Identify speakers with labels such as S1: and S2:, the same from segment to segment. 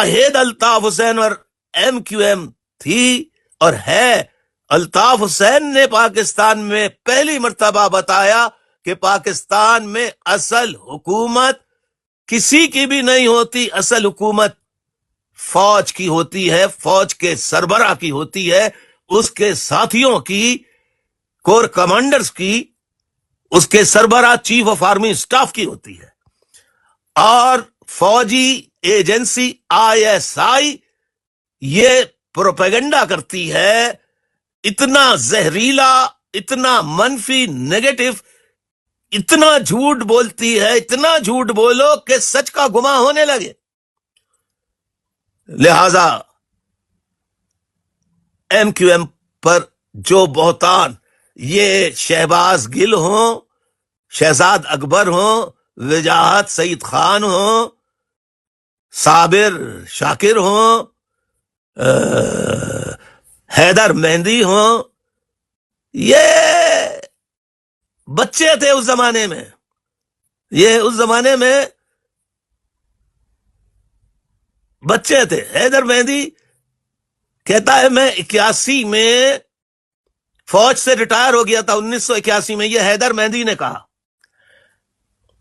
S1: واحد الطاف حسین اور M Q M تھی اور ہے. الطاف حسین نے پاکستان میں پہلی مرتبہ بتایا کہ پاکستان میں اصل حکومت کسی کی بھی نہیں ہوتی، اصل حکومت فوج کی ہوتی ہے، فوج کے سربراہ کی ہوتی ہے، اس کے ساتھیوں کی، کور کمانڈرز کی، اس کے سربراہ چیف آف آرمی اسٹاف کی ہوتی ہے. اور فوجی ایجنسی ISI یہ پروپیگنڈا کرتی ہے، اتنا زہریلا، اتنا منفی، نیگیٹو، اتنا جھوٹ بولتی ہے، اتنا جھوٹ بولو کہ سچ کا گماں ہونے لگے. لہذا ایم کیو ایم پر جو بہتان، یہ شہباز گل ہوں، شہزاد اکبر ہوں، وجاہت سعید خان ہوں، صابر شاکر ہوں، حیدر مہندی ہوں، یہ بچے تھے اس زمانے میں. یہ اس زمانے میں بچے تھے. حیدر مہندی کہتا ہے میں 81 میں فوج سے ریٹائر ہو گیا تھا، 1981 میں، یہ حیدر مہندی نے کہا.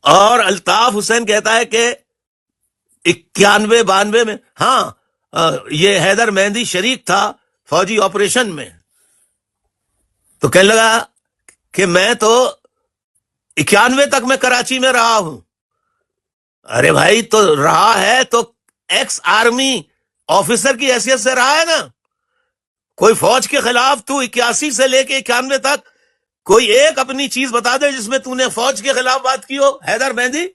S1: اور الطاف حسین کہتا ہے کہ 91-92 میں، ہاں یہ حیدر مہندی شریک تھا فوجی آپریشن میں. تو کہنے لگا کہ میں تو 91 تک میں کراچی میں رہا ہوں. ارے بھائی تو رہا ہے تو ایکس آرمی آفیسر کی حیثیت سے رہا ہے نا. کوئی فوج کے خلاف تو 81 سے لے کے 91 تک کوئی ایک اپنی چیز بتا دے جس میں تو نے فوج کے خلاف بات کی ہو. حیدر مہندی